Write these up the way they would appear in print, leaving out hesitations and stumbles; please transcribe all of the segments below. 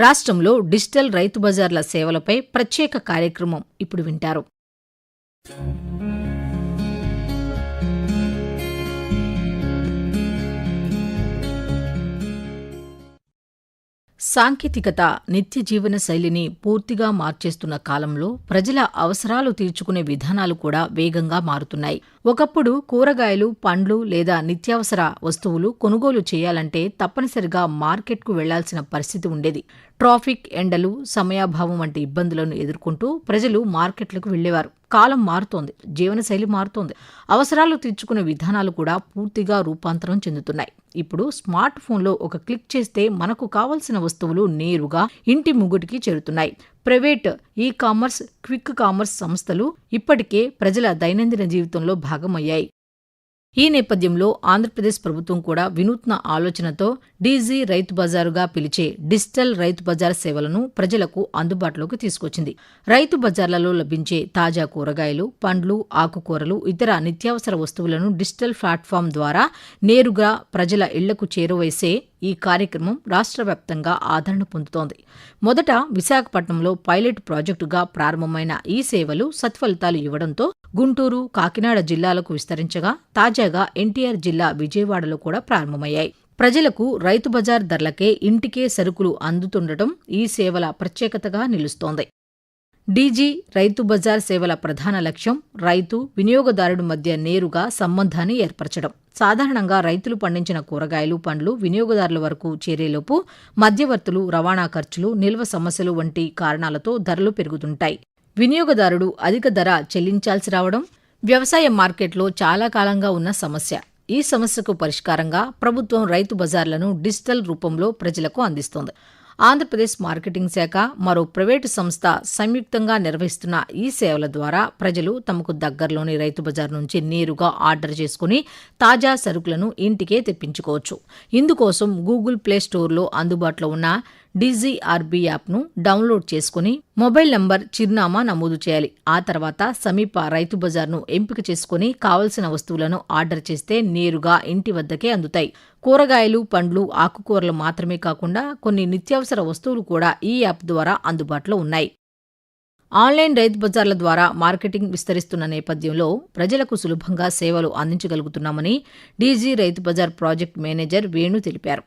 రాష్ట్రంలో డిజిటల్ రైతు బజార్ల సేవలపై ప్రత్యేక కార్యక్రమం ఇప్పుడు వింటారు. సాంకేతికత నిత్య జీవన శైలిని పూర్తిగా మార్చేస్తున్న కాలంలో ప్రజల అవసరాలు తీర్చుకునే విధానాలు కూడా వేగంగా మారుతున్నాయి. ఒకప్పుడు కూరగాయలు, పండ్లు లేదా నిత్యావసర వస్తువులు కొనుగోలు చేయాలంటే తప్పనిసరిగా మార్కెట్కు వెళ్లాల్సిన పరిస్థితి ఉండేది. ట్రాఫిక్, ఎండలు, సమయాభావం వంటి ఇబ్బందులను ఎదుర్కొంటూ ప్రజలు మార్కెట్లకు వెళ్లేవారు. కాలం మారుతోంది, జీవనశైలి మారుతోంది, అవసరాలు తీర్చుకునే విధానాలు కూడా పూర్తిగా రూపాంతరం చెందుతున్నాయి. ఇప్పుడు స్మార్ట్ ఫోన్లో ఒక క్లిక్ చేస్తే మనకు కావలసిన వస్తువులు నేరుగా ఇంటి ముగ్గుటికి చేరుతున్నాయి. ప్రైవేట్ ఈ-కామర్స్, క్విక్ కామర్స్ సంస్థలు ఇప్పటికే ప్రజల దైనందిన జీవితంలో భాగమయ్యాయి. ఈ నేపథ్యంలో ఆంధ్రప్రదేశ్ ప్రభుత్వం కూడా వినూత్న ఆలోచనతో డీజీ రైతు బజారుగా పిలిచే డిజిటల్ రైతు బజార్ సేవలను ప్రజలకు అందుబాటులోకి తీసుకొచ్చింది. రైతు బజార్లలో లభించే తాజా కూరగాయలు, పండ్లు, ఆకుకూరలు, ఇతర నిత్యావసర వస్తువులను డిజిటల్ ప్లాట్ఫామ్ ద్వారా నేరుగా ప్రజల ఇళ్లకు చేరువేసే ఈ కార్యక్రమం రాష్ట్ర వ్యాప్తంగా ఆదరణ పొందుతోంది. మొదట విశాఖపట్నంలో పైలట్ ప్రాజెక్టుగా ప్రారంభమైన ఈ సేవలు సత్ఫలితాలు ఇవ్వడంతో గుంటూరు, కాకినాడ జిల్లాలకు విస్తరించగా తాజాగా ఎన్టీఆర్ జిల్లా విజయవాడలో కూడా ప్రారంభమయ్యాయి. ప్రజలకు రైతు బజార్ ధరలకే ఇంటికే సరుకులు అందుతుండటం ఈ సేవల ప్రత్యేకతగా నిలుస్తోంది. డీజీ రైతు బజార్ సేవల ప్రధాన లక్ష్యం రైతు, వినియోగదారుడి మధ్య నేరుగా సంబంధాన్ని ఏర్పరచడం. సాధారణంగా రైతులు పండించిన కూరగాయలు, పండ్లు వినియోగదారుల వరకు చేరేలోపు మధ్యవర్తులు, రవాణా ఖర్చులు, నిల్వ సమస్యలు వంటి కారణాలతో ధరలు పెరుగుతుంటాయి. వినియోగదారుడు అధిక ధర చెల్లించాల్సి రావడం వ్యవసాయ మార్కెట్లో చాలా కాలంగా ఉన్న సమస్య. ఈ సమస్యకు పరిష్కారంగా ప్రభుత్వం రైతు బజార్లను డిజిటల్ రూపంలో ప్రజలకు అందిస్తోంది. ఆంధ్రప్రదేశ్ మార్కెటింగ్ శాఖ, మరో ప్రైవేటు సంస్థ సంయుక్తంగా నిర్వహిస్తున్న ఈ సేవల ద్వారా ప్రజలు తమకు దగ్గరలోని రైతు బజార్ నుంచి నేరుగా ఆర్డర్ చేసుకుని తాజా సరుకులను ఇంటికే తెప్పించుకోవచ్చు. ఇందుకోసం గూగుల్ ప్లే స్టోర్లో అందుబాటులో ఉన్న డీజీఆర్బీ యాప్ను డౌన్లోడ్ చేసుకుని మొబైల్ నంబర్, చిరునామా నమోదు చేయాలి. ఆ తర్వాత సమీప రైతు బజార్ను ఎంపిక చేసుకుని కావలసిన వస్తువులను ఆర్డర్ చేస్తే నేరుగా ఇంటి వద్దకే అందుతాయి. కూరగాయలు, పండ్లు, ఆకుకూరలు మాత్రమే కాకుండా కొన్ని నిత్యావసర వస్తువులు కూడా ఈ యాప్ ద్వారా అందుబాటులో ఉన్నాయి. ఆన్లైన్ రైతు బజార్ల ద్వారా మార్కెటింగ్ విస్తరిస్తున్న నేపథ్యంలో ప్రజలకు సులభంగా సేవలు అందించగలుగుతున్నామని DG Rythu Bazar project manager Venu తెలిపారు.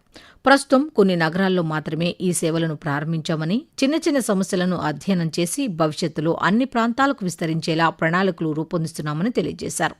ప్రస్తుతం కొన్ని నగరాల్లో మాత్రమే ఈ సేవలను ప్రారంభించామని, చిన్న చిన్న సమస్యలను అధ్యయనం చేసి భవిష్యత్తులో అన్ని ప్రాంతాలకు విస్తరించేలా ప్రణాళికలు రూపొందిస్తున్నామని తెలియజేశారు.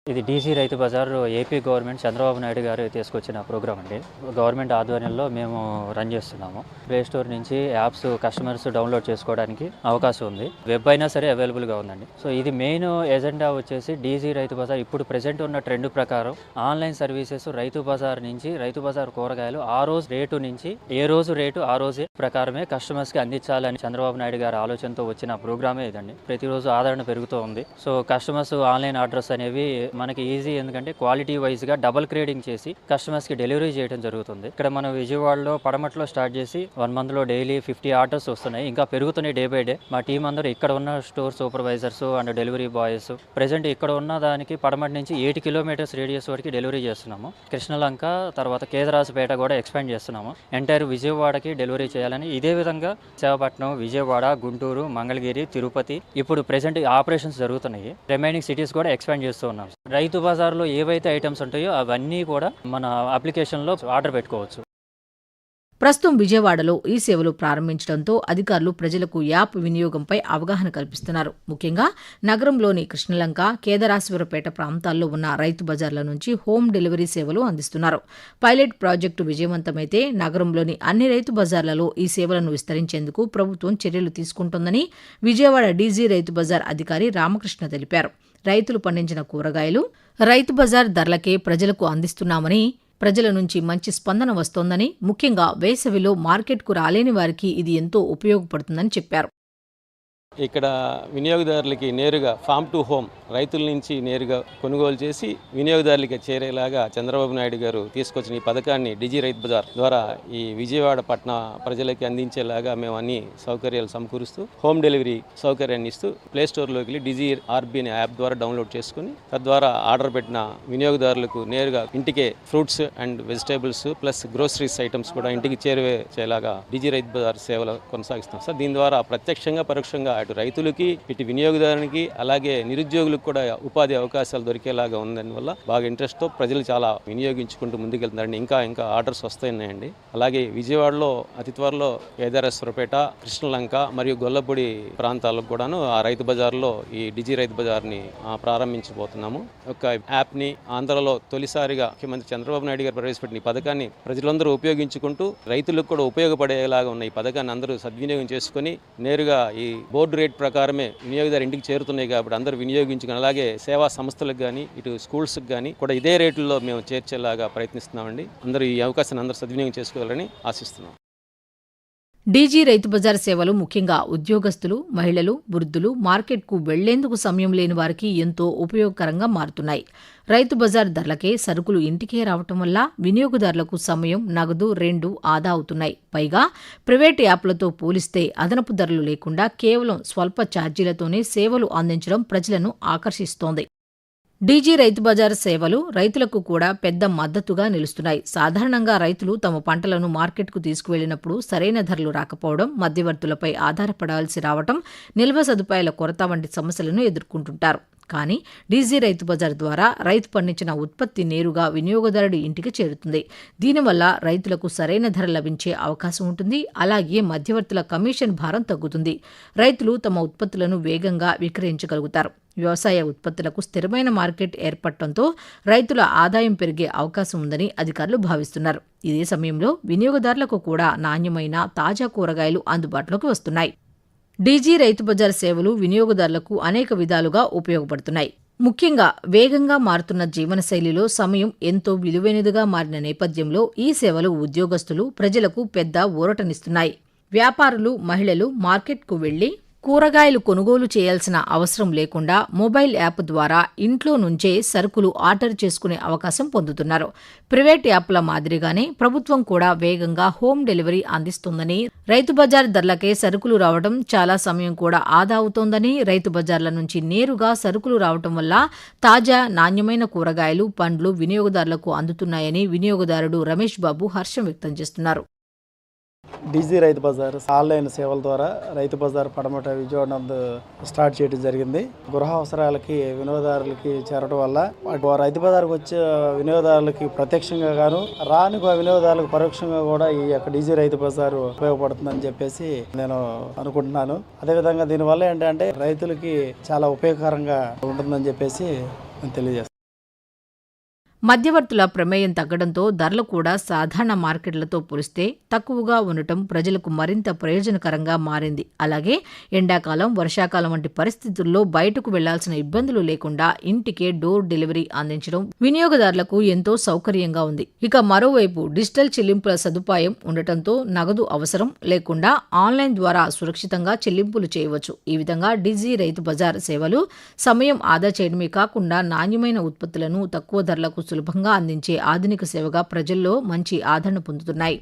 ఇది DG Rythu Bazar AP government Chandrababu Naidu గారు తీసుకొచ్చిన ప్రోగ్రామ్ అండి. గవర్నమెంట్ ఆధ్వర్యంలో మేము రన్ చేస్తున్నాము. ప్లే స్టోర్ నుంచి యాప్స్ కస్టమర్స్ డౌన్లోడ్ చేసుకోవడానికి అవకాశం ఉంది. వెబ్ అయినా సరే అవైలబుల్గా ఉందండి. సో ఇది మెయిన్ ఎజెండా వచ్చేసి డీజీ రైతు బజార్ ఇప్పుడు ప్రెసెంట్ ఉన్న ట్రెండ్ ప్రకారం ఆన్లైన్ సర్వీసెస్ రైతు బజార్ నుంచి, రైతు బజార్ కూరగాయలు ఆ రోజు రేటు నుంచి ఏ రోజు రేటు ఆ రోజే ప్రకారమే కస్టమర్స్కి అందించాలని చంద్రబాబు నాయుడు గారి ఆలోచనతో వచ్చిన ప్రోగ్రామే ఇదండి. ప్రతిరోజు ఆదరణ పెరుగుతూ ఉంది. సో కస్టమర్స్ ఆన్లైన్ ఆర్డర్స్ అనేవి మనకి ఈజీ, ఎందుకంటే క్వాలిటీ వైజ్గా డబుల్ గ్రేడింగ్ చేసి కస్టమర్స్కి డెలివరీ చేయడం జరుగుతుంది. ఇక్కడ మనం విజయవాడలో పడమట్లో స్టార్ట్ చేసి 1 monthలో డైలీ 50 ఆర్డర్స్ వస్తున్నాయి. ఇంకా పెరుగుతున్నాయి డే బై డే. మా టీం అందరూ ఇక్కడ ఉన్న store supervisors and delivery boys present ఇక్కడ ఉన్న దానికి పడమటి నుంచి 8 kilometers రేడియస్ వరకు డెలివరీ చేస్తున్నాము. కృష్ణలంక తర్వాత కేదరాజుపేట కూడా ఎక్స్పాండ్ చేస్తున్నాము. ఎంటైర్ విజయవాడకి డెలివరీ చేయాలని. ఇదే విధంగా విశాఖపట్నం, విజయవాడ, గుంటూరు, మంగళగిరి, తిరుపతి ఇప్పుడు ప్రెసెంట్ ఆపరేషన్స్ జరుగుతున్నాయి. రిమైనింగ్ సిటీస్ కూడా ఎక్స్పాండ్ చేస్తూ ఉన్నాం. రైతు బజార్లో ఏవైతే ఐటమ్స్ ఉంటాయో అవన్నీ కూడా మన అప్లికేషన్లో ఆర్డర్ పెట్టుకోవచ్చు. ప్రస్తుతం విజయవాడలో ఈ సేవలు ప్రారంభించడంతో అధికారులు ప్రజలకు యాప్ వినియోగంపై అవగాహన కల్పిస్తున్నారు. ముఖ్యంగా నగరంలోని కృష్ణలంక, కేదారేశ్వరపేట ప్రాంతాల్లో ఉన్న రైతు బజార్ల నుంచి హోమ్ డెలివరీ సేవలు అందిస్తున్నారు. పైలట్ ప్రాజెక్టు విజయవంతమైతే నగరంలోని అన్ని రైతు బజార్లలో ఈ సేవలను విస్తరించేందుకు ప్రభుత్వం చర్యలు తీసుకుంటోందని విజయవాడ డీజీ రైతు బజార్ అధికారి రామకృష్ణ తెలిపారు. రైతులు పండించిన కూరగాయలు రైతు బజార్ ధరలకే ప్రజలకు అందిస్తున్నామని, ప్రజల నుంచి మంచి స్పందన వస్తోందని, ముఖ్యంగా వేసవిలో మార్కెట్కు రాలేని వారికి ఇది ఎంతో ఉపయోగపడుతుందని చెప్పారు. ఇక్కడ వినియోగదారులకి నేరుగా ఫామ్ టు హోమ్ రైతుల నుంచి నేరుగా కొనుగోలు చేసి వినియోగదారులకి చేరేలాగా చంద్రబాబు నాయుడు గారు తీసుకొచ్చిన ఈ పథకాన్ని డిజి రైతు బజార్ ద్వారా ఈ విజయవాడ పట్టణ ప్రజలకి అందించేలాగా మేము అన్ని సౌకర్యాలు సమకూరుస్తూ హోమ్ డెలివరీ సౌకర్యాన్ని ఇస్తూ ప్లే స్టోర్లోకి వెళ్ళి డిజి ఆర్బీ అనే యాప్ ద్వారా డౌన్లోడ్ చేసుకుని తద్వారా ఆర్డర్ పెట్టిన వినియోగదారులకు నేరుగా ఇంటికే fruits and vegetables plus groceries items కూడా ఇంటికి చేరేలాగా డిజి రైతు బజార్ సేవలు కొనసాగిస్తాం సార్. దీని ద్వారా ప్రత్యక్షంగా పరోక్షంగా అటు రైతులకి ఇటు వినియోగదారునికి అలాగే నిరుద్యోగులకు కూడా ఉపాధి అవకాశాలు దొరికేలాగా ఉందని వల్ల బాగా ఇంట్రెస్ట్తో ప్రజలు చాలా వినియోగించుకుంటూ ముందుకెళ్తున్నారండి. ఇంకా ఆర్డర్స్ వస్తున్నాయండి. అలాగే విజయవాడలో అతి త్వరలో కేదారేశ్వరపేట, కృష్ణలంక మరియు గొల్లపూడి ప్రాంతాలకు కూడాను ఆ రైతు బజార్లో ఈ డిజి రైతు బజార్ని ప్రారంభించబోతున్నాము. ఒక యాప్ని ఆంధ్రలో తొలిసారిగా ముఖ్యమంత్రి చంద్రబాబు నాయుడు గారు ప్రవేశపెట్టిన ఈ పథకాన్ని ప్రజలందరూ ఉపయోగించుకుంటూ రైతులకు కూడా ఉపయోగపడేలాగా ఉన్న ఈ పథకాన్ని అందరూ సద్వినియోగం చేసుకుని నేరుగా ఈ బోర్డు రేట్ ప్రకారమే వినియోగదారు ఇంటికి చేరుతున్నాయి కాబట్టి అందరూ వినియోగించుకుని అలాగే సేవా సంస్థలకు కానీ ఇటు స్కూల్స్కి కానీ కూడా ఇదే రేట్లలో మేము చేర్చేలాగా ప్రయత్నిస్తున్నామండి. అందరూ ఈ అవకాశాన్ని అందరూ సద్వినియోగం చేసుకోవాలని ఆశిస్తున్నాం. డీజీ రైతు బజార్ సేవలు ముఖ్యంగా ఉద్యోగస్తులు, మహిళలు, వృద్ధులు, మార్కెట్కు వెళ్లేందుకు సమయం లేని వారికి ఎంతో ఉపయోగకరంగా మారుతున్నాయి. రైతు బజార్ ధరలకే సరుకులు ఇంటికే రావటం వల్ల వినియోగదారులకు సమయం, నగదు రెండూ ఆదా అవుతున్నాయి. పైగా ప్రైవేటు యాప్లతో పోలిస్తే అదనపు ధరలు లేకుండా కేవలం స్వల్ప ఛార్జీలతోనే సేవలు అందించడం ప్రజలను ఆకర్షిస్తోంది. డీజీ రైతు బజార్ సేవలు రైతులకు కూడా పెద్ద మద్దతుగా నిలుస్తున్నాయి. సాధారణంగా రైతులు తమ పంటలను మార్కెట్కు తీసుకువెళ్లినప్పుడు సరైన ధరలు రాకపోవడం, మధ్యవర్తులపై ఆధారపడాల్సి రావడం, నిల్వ సదుపాయాల కొరత వంటి సమస్యలను ఎదుర్కొంటుంటారు. కానీ డీజీ రైతు బజార్ ద్వారా రైతు పండించిన ఉత్పత్తి నేరుగా వినియోగదారుడి ఇంటికి చేరుతుంది. దీనివల్ల రైతులకు సరైన ధర లభించే అవకాశం ఉంటుంది. అలాగే మధ్యవర్తుల కమిషన్ భారం తగ్గుతుంది. రైతులు తమ ఉత్పత్తులను వేగంగా విక్రయించగలుగుతారు. వ్యవసాయ ఉత్పత్తులకు స్థిరమైన మార్కెట్ ఏర్పడటంతో రైతుల ఆదాయం పెరిగే అవకాశం ఉందని అధికారులు భావిస్తున్నారు. ఇదే సమయంలో వినియోగదారులకు కూడా నాణ్యమైన తాజా కూరగాయలు అందుబాటులోకి వస్తున్నాయి. డీజీ రైతు బజార్ సేవలు వినియోగదారులకు అనేక విధాలుగా ఉపయోగపడుతున్నాయి. ముఖ్యంగా వేగంగా మారుతున్న జీవనశైలిలో సమయం ఎంతో విలువైనదిగా మారిన నేపథ్యంలో ఈ సేవలు ఉద్యోగస్తులు, ప్రజలకు పెద్ద ఊరటనిస్తున్నాయి. వ్యాపారులు, మహిళలు మార్కెట్కు వెళ్లి కూరగాయలు కొనుగోలు చేయాల్సిన అవసరం లేకుండా మొబైల్ యాప్ ద్వారా ఇంట్లో నుంచే సరుకులు ఆర్డర్ చేసుకునే అవకాశం పొందుతున్నారు. ప్రైవేట్ యాప్ల మాదిరిగానే ప్రభుత్వం కూడా వేగంగా హోమ్ డెలివరీ అందిస్తోందని, రైతు బజార్ ధరలకే సరుకులు రావడం చాలా సమయం కూడా ఆదా అవుతోందని, రైతు బజార్ల నుంచి నేరుగా సరుకులు రావడం వల్ల తాజా నాణ్యమైన కూరగాయలు, పండ్లు వినియోగదారులకు అందుతున్నాయని వినియోగదారుడు రమేష్ బాబు హర్షం వ్యక్తం చేస్తున్నారు. డీజీ రైతు బజార్ ఆన్లైన్ సేవల ద్వారా రైతు బజార్ పడమట విజయవాడ నందు స్టార్ట్ చేయడం జరిగింది. గృహ అవసరాలకి వినియోగదారులకి చేరడం వల్ల రైతు బజార్కి వచ్చే వినియోగదారులకి ప్రత్యక్షంగా గాను, రాని వినియోగదారులకు పరోక్షంగా కూడా ఈ యొక్క డీజీ రైతు బజార్ ఉపయోగపడుతుందని చెప్పేసి నేను అనుకుంటున్నాను. అదేవిధంగా దీనివల్ల ఏంటంటే రైతులకి చాలా ఉపయోగకరంగా ఉంటుందని చెప్పేసి నేను తెలియజేస్తాను. మధ్యవర్తుల ప్రమేయం తగ్గడంతో ధరలు కూడా సాధారణ మార్కెట్లతో పోలిస్తే తక్కువగా ఉండటం ప్రజలకు మరింత ప్రయోజనకరంగా మారింది. అలాగే ఎండాకాలం, వర్షాకాలం వంటి పరిస్థితుల్లో బయటకు వెళ్లాల్సిన ఇబ్బందులు లేకుండా ఇంటికే డోర్ డెలివరీ అందించడం వినియోగదారులకు ఎంతో సౌకర్యంగా ఉంది. ఇక మరోవైపు డిజిటల్ చెల్లింపుల సదుపాయం ఉండటంతో నగదు అవసరం లేకుండా ఆన్లైన్ ద్వారా సురక్షితంగా చెల్లింపులు చేయవచ్చు. ఈ విధంగా డీజీ రైతు బజార్ సేవలు సమయం ఆదా చేయడమే కాకుండా నాణ్యమైన ఉత్పత్తులను తక్కువ ధరలకు సులభంగా అందించే ఆధునిక సేవగా ప్రజల్లో మంచి ఆదరణ పొందుతున్నాయి.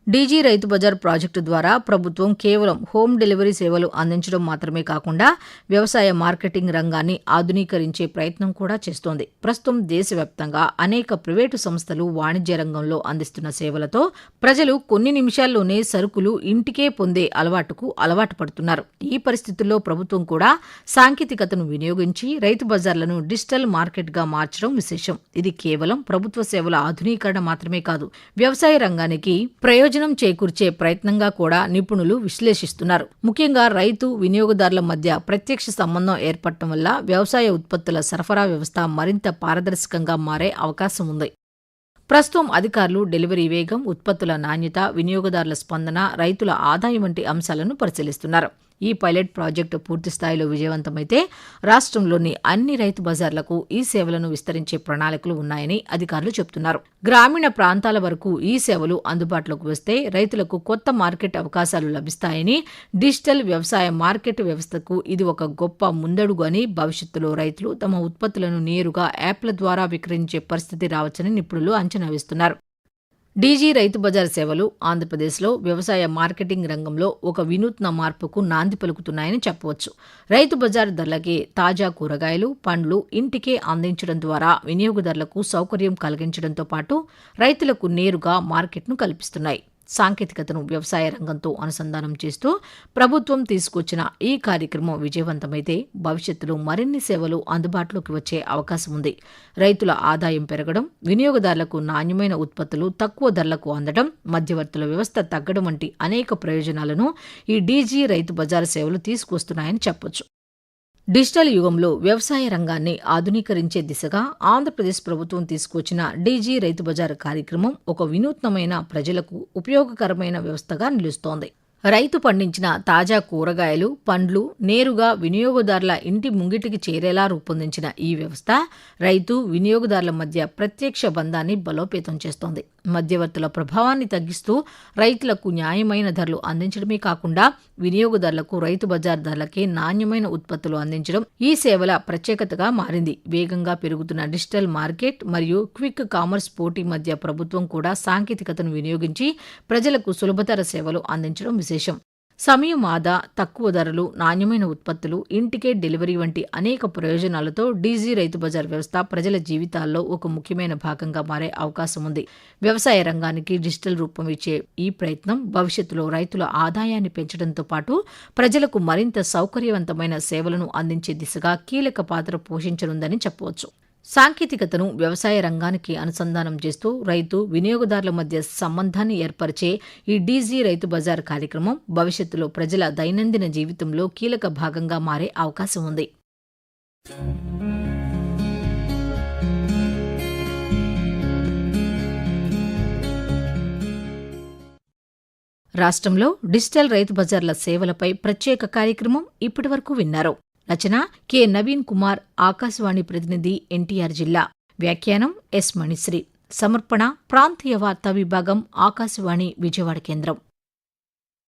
డీజీ రైతు బజార్ ప్రాజెక్టు ద్వారా ప్రభుత్వం కేవలం హోమ్ డెలివరీ సేవలు అందించడం మాత్రమే కాకుండా వ్యవసాయ మార్కెటింగ్ రంగాన్ని ఆధునీకరించే ప్రయత్నం కూడా చేస్తోంది. ప్రస్తుతం దేశవ్యాప్తంగా అనేక ప్రైవేటు సంస్థలు వాణిజ్య రంగంలో అందిస్తున్న సేవలతో ప్రజలు కొన్ని నిమిషాల్లోనే సరుకులు ఇంటికే పొందే అలవాటు పడుతున్నారు. ఈ పరిస్థితుల్లో ప్రభుత్వం కూడా సాంకేతికతను వినియోగించి రైతు బజార్లను డిజిటల్ మార్కెట్గా మార్చడం విశేషం. ఇది కేవలం ప్రభుత్వ సేవల ఆధునీకరణ మాత్రమే కాదు, వ్యవసాయ రంగానికి ప్రయోజనం చేకూర్చే ప్రయత్నంగా కూడా నిపుణులు విశ్లేషిస్తున్నారు. ముఖ్యంగా రైతు, వినియోగదారుల మధ్య ప్రత్యక్ష సంబంధం ఏర్పడటం వల్ల వ్యవసాయ ఉత్పత్తుల సరఫరా వ్యవస్థ మరింత పారదర్శకంగా మారే అవకాశం ఉంది. ప్రస్తుతం అధికారులు డెలివరీ వేగం, ఉత్పత్తుల నాణ్యత, వినియోగదారుల స్పందన, రైతుల ఆదాయం వంటి అంశాలను పరిశీలిస్తున్నారు. ఈ పైలట్ ప్రాజెక్టు పూర్తి స్థాయిలో విజయవంతమైతే రాష్ట్రంలోని అన్ని రైతు బజార్లకు ఈ సేవలను విస్తరించే ప్రణాళికలు ఉన్నాయని అధికారులు చెబుతున్నారు. గ్రామీణ ప్రాంతాల వరకు ఈ సేవలు అందుబాటులోకి వస్తే రైతులకు కొత్త మార్కెట్ అవకాశాలు లభిస్తాయని, డిజిటల్ వ్యవసాయ మార్కెట్ వ్యవస్థకు ఇది ఒక గొప్ప ముందడుగు అని, భవిష్యత్తులో రైతులు తమ ఉత్పత్తులను నేరుగా యాప్ల ద్వారా విక్రయించే పరిస్థితి రావచ్చని నిపుణులు అంచనా వేస్తున్నారు. డీజీ రైతు బజార్ సేవలు ఆంధ్రప్రదేశ్లో వ్యవసాయ మార్కెటింగ్ రంగంలో ఒక వినూత్న మార్పుకు నాంది పలుకుతున్నాయని చెప్పవచ్చు. రైతు బజార్ ధరలకే తాజా కూరగాయలు, పండ్లు ఇంటికే అందించడం ద్వారా వినియోగదారులకు సౌకర్యం కలిగించడంతో పాటు రైతులకు నేరుగా మార్కెట్ను కల్పిస్తున్నాయి. సాంకేతికతను వ్యవసాయ రంగంతో అనుసంధానం చేస్తూ ప్రభుత్వం తీసుకొచ్చిన ఈ కార్యక్రమం విజయవంతమైతే భవిష్యత్తులో మరిన్ని సేవలు అందుబాటులోకి వచ్చే అవకాశం ఉంది. రైతుల ఆదాయం పెరగడం, వినియోగదారులకు నాణ్యమైన ఉత్పత్తులు తక్కువ ధరలకు అందడం, మధ్యవర్తుల వ్యవస్థ తగ్గడం వంటి అనేక ప్రయోజనాలను ఈ డీజీ రైతు బజార్ సేవలు తీసుకొస్తున్నాయని చెప్పొచ్చు. డిజిటల్ యుగంలో వ్యవసాయ రంగాన్ని ఆధునీకరించే దిశగా ఆంధ్రప్రదేశ్ ప్రభుత్వం తీసుకొచ్చిన డీజీ రైతు బజార్ కార్యక్రమం ఒక వినూత్నమైన, ప్రజలకు ఉపయోగకరమైన వ్యవస్థగా నిలుస్తోంది. రైతు పండించిన తాజా కూరగాయలు, పండ్లు నేరుగా వినియోగదారుల ఇంటి ముంగిటికి చేరేలా రూపొందించిన ఈ వ్యవస్థ రైతు, వినియోగదారుల మధ్య ప్రత్యక్ష బంధాన్ని బలోపేతం చేస్తోంది. మధ్యవర్తుల ప్రభావాన్ని తగ్గిస్తూ రైతులకు న్యాయమైన ధరలు అందించడమే కాకుండా వినియోగదారులకు రైతు బజార్ ధరలకే నాణ్యమైన ఉత్పత్తులు అందించడం ఈ సేవల ప్రత్యేకతగా మారింది. వేగంగా పెరుగుతున్న డిజిటల్ మార్కెట్ మరియు క్విక్ కామర్స్ పోటీ మధ్య ప్రభుత్వం కూడా సాంకేతికతను వినియోగించి ప్రజలకు సులభతర సేవలు అందించడం విశేషం. సమయం ఆదా, తక్కువ ధరలు, నాణ్యమైన ఉత్పత్తులు, ఇంటికే డెలివరీ వంటి అనేక ప్రయోజనాలతో డీజీ రైతు బజార్ వ్యవస్థ ప్రజల జీవితాల్లో ఒక ముఖ్యమైన భాగంగా మారే అవకాశం ఉంది. వ్యవసాయ రంగానికి డిజిటల్ రూపం ఇచ్చే ఈ ప్రయత్నం భవిష్యత్తులో రైతుల ఆదాయాన్ని పెంచడంతో పాటు ప్రజలకు మరింత సౌకర్యవంతమైన సేవలను అందించే దిశగా కీలక పాత్ర పోషించనుందని చెప్పవచ్చు. సాంకేతికతను వ్యవసాయ రంగానికి అనుసంధానం చేస్తూ రైతు, వినియోగదారుల మధ్య సంబంధాన్ని ఏర్పరిచే ఈ డీజీ రైతు బజార్ కార్యక్రమం భవిష్యత్తులో ప్రజల దైనందిన జీవితంలో కీలక భాగంగా మారే అవకాశం ఉంది. రాష్ట్రంలో డిజిటల్ రైతు బజార్ల సేవలపై ప్రత్యేక కార్యక్రమం ఇప్పటివరకు విన్నారు. రచన కె నవీన్ కుమార్, ఆకాశవాణి ప్రతినిధి, ఎన్టీఆర్ జిల్లా. వ్యాఖ్యానం ఎస్ మణిశ్రీ. సమర్పణ ప్రాంతీయ వార్తా విభాగం, ఆకాశవాణి విజయవాడ కేంద్రం.